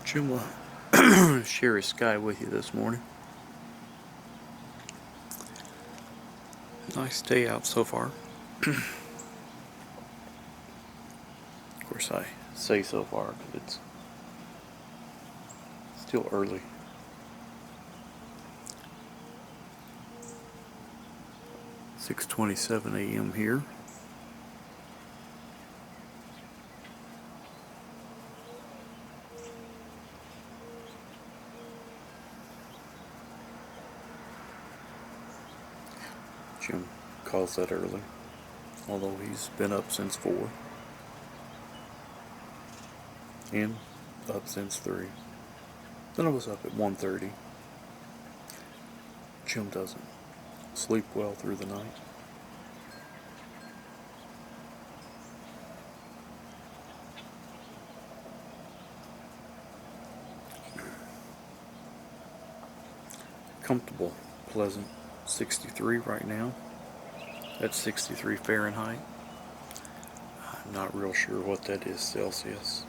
Jim will share his sky with you this morning. Nice day out so far. Of course, I say so far because it's still early. "6:27 a.m. here. Jim calls that early, although he's been up since 4 and up since 3. Then I was up at 1:30. Jim doesn't sleep well through the night. Comfortable, pleasant 63 right now. That's 63 Fahrenheit. I'm not real sure what that is Celsius.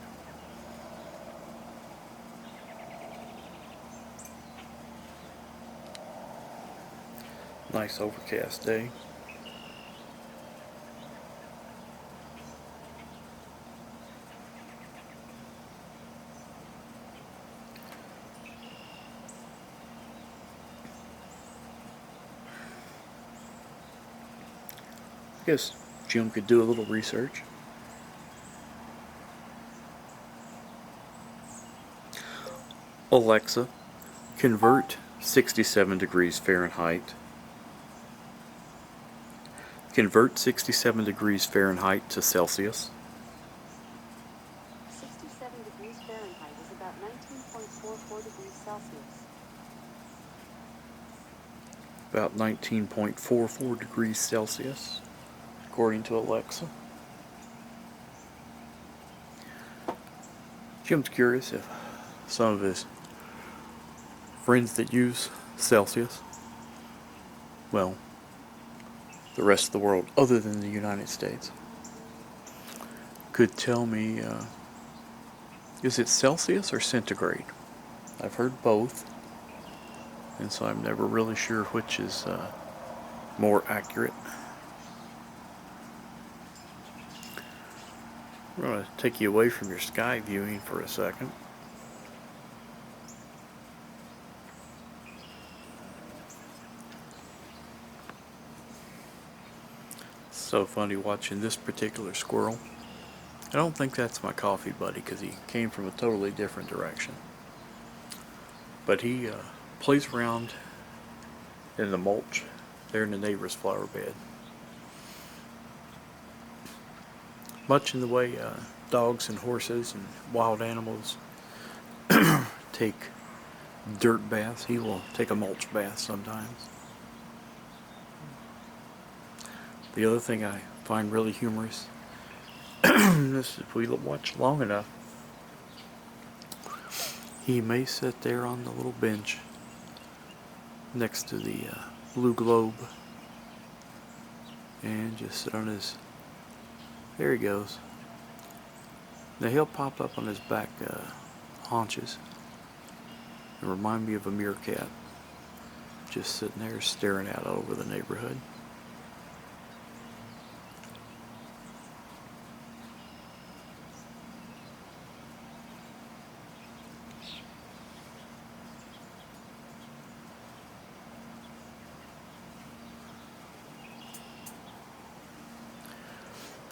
Nice overcast day. I guess Jim could do a little research. Alexa, convert 67 degrees Fahrenheit. Convert 67 degrees Fahrenheit to Celsius. 67 degrees Fahrenheit is about 19.44 degrees Celsius. About 19.44 degrees Celsius, according to Alexa. Jim's curious if some of his friends that use Celsius, well, the rest of the world other than the United States, could tell me, is it Celsius or centigrade? I've heard both, and so I'm never really sure which is more accurate. I'm going to take you away from your sky viewing for a second. So funny watching this particular squirrel. I don't think that's my coffee buddy because he came from a totally different direction. But he plays around in the mulch there in the neighbor's flower bed. Much in the way dogs and horses and wild animals take dirt baths, he will take a mulch bath sometimes. The other thing I find really humorous, this if we watch long enough, he may sit there on the little bench next to the blue globe and just sit on his, there he goes. Now he'll pop up on his back haunches and remind me of a meerkat just sitting there staring out over the neighborhood.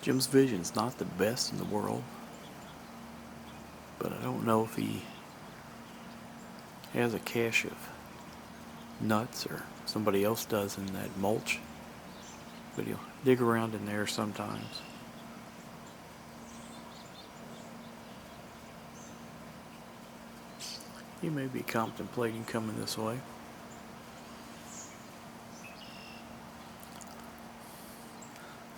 Jim's vision's not the best in the world, but I don't know if he has a cache of nuts or somebody else does in that mulch, but he'll dig around in there sometimes. He may be contemplating coming this way.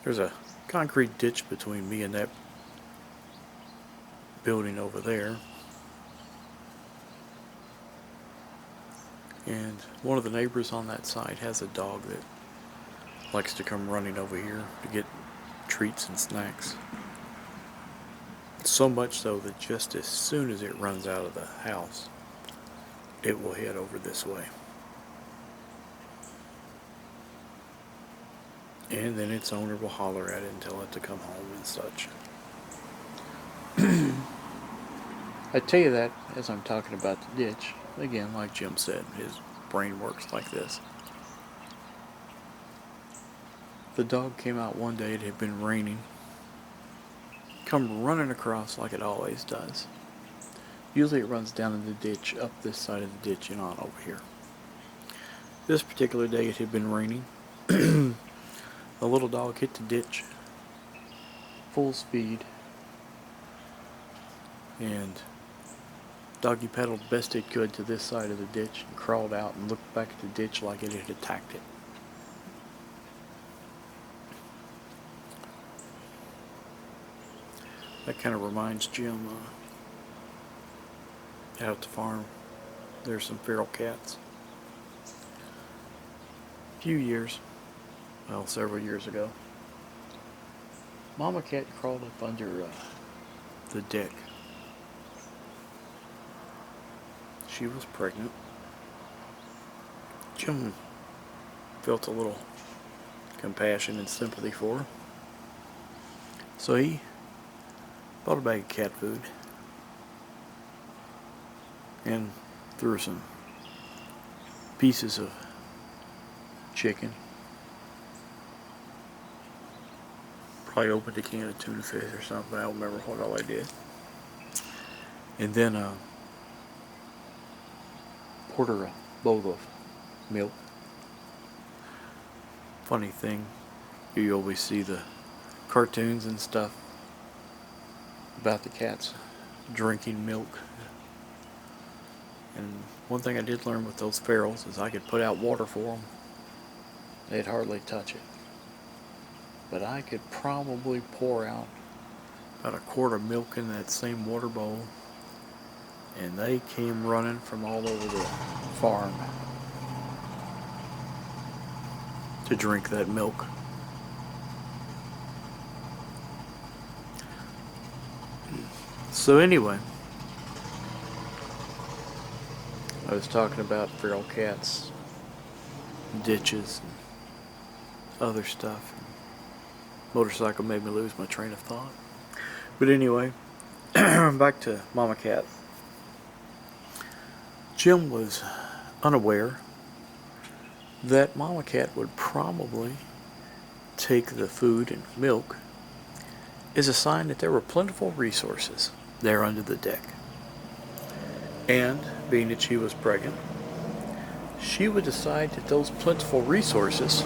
There's a concrete ditch between me and that building over there. And one of the neighbors on that side has a dog that likes to come running over here to get treats and snacks. So much so that just as soon as it runs out of the house, it will head over this way. And then its owner will holler at it and tell it to come home and such. I tell you that as I'm talking about the ditch. Again, like Jim said, his brain works like this. The dog came out one day, it had been raining. Come running across like it always does. Usually it runs down in the ditch, up this side of the ditch and on over here. This particular day it had been raining. The little dog hit the ditch, full speed, and doggy paddled best it could to this side of the ditch and crawled out and looked back at the ditch like it had attacked it. That kind of reminds Jim out at the farm, there's some feral cats. A few years, well, several years ago, Mama cat crawled up under the deck. She was pregnant. Jim felt a little compassion and sympathy for her. So he bought a bag of cat food and threw some pieces of chicken. Probably opened a can of tuna fish or something. I don't remember what all I did. And then poured her a bowl of milk. Funny thing, you always see the cartoons and stuff about the cats drinking milk. And one thing I did learn with those ferals is I could put out water for them. They'd hardly touch it. But I could probably pour out about a quart of milk in that same water bowl, and they came running from all over the farm to drink that milk. So anyway, I was talking about feral cats, ditches, and other stuff. Motorcycle made me lose my train of thought. But anyway, back to Mama Cat. Jim was unaware that Mama Cat would probably take the food and milk as a sign that there were plentiful resources there under the deck. And being that she was pregnant, she would decide that those plentiful resources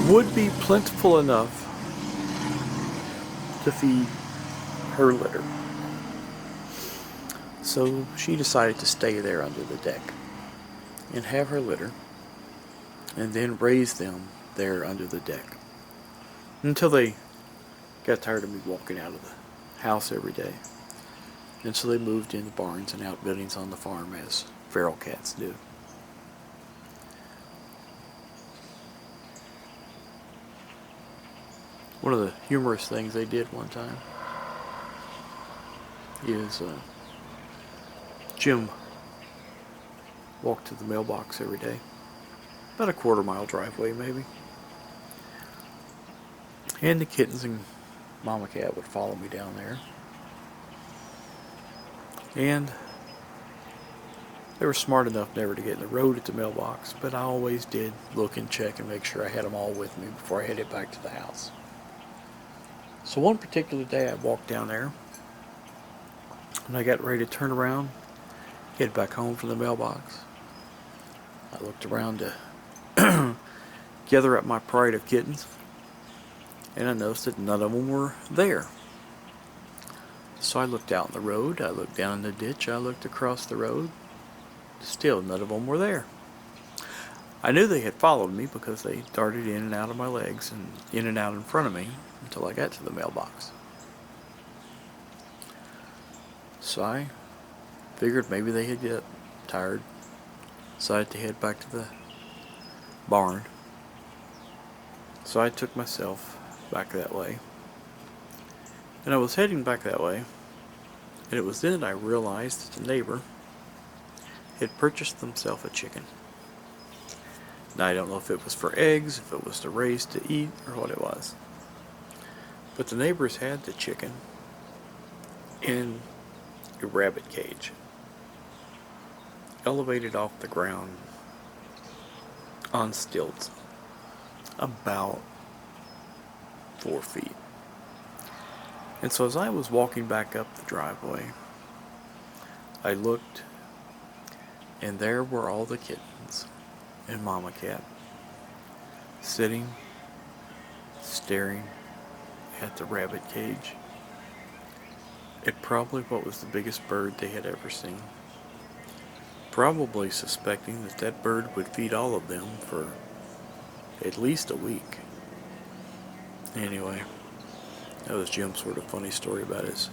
would be plentiful enough to feed her litter. So she decided to stay there under the deck and have her litter and then raise them there under the deck until they got tired of me walking out of the house every day. And so they moved into barns and outbuildings on the farm as feral cats do. One of the humorous things they did one time is Jim walked to the mailbox every day, about a quarter-mile driveway maybe, and the kittens and Mama Cat would follow me down there, and they were smart enough never to get in the road at the mailbox, but I always did look and check and make sure I had them all with me before I headed back to the house. So one particular day I walked down there and I got ready to turn around, head back home from the mailbox. I looked around to gather up my pride of kittens, and I noticed that none of them were there. So I looked out in the road, I looked down in the ditch, I looked across the road. Still none of them were there. I knew they had followed me because they darted in and out of my legs and in and out in front of me until I got to the mailbox. So I figured maybe they had got tired, decided to head back to the barn. So I took myself back that way, And I was heading back that way, and it was then that I realized that the neighbor had purchased themselves a chicken. Now I don't know if it was for eggs, if it was to raise to eat, or what it was. But the neighbors had the chicken in a rabbit cage, elevated off the ground on stilts, about 4 feet. And so as I was walking back up the driveway, I looked, and there were all the kittens and Mama Cat sitting, staring at the rabbit cage at probably what was the biggest bird they had ever seen. Probably suspecting that that bird would feed all of them for at least a week. Anyway, that was Jim's sort of funny story about his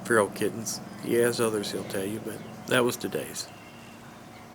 feral kittens. He has others he'll tell you, but that was today's.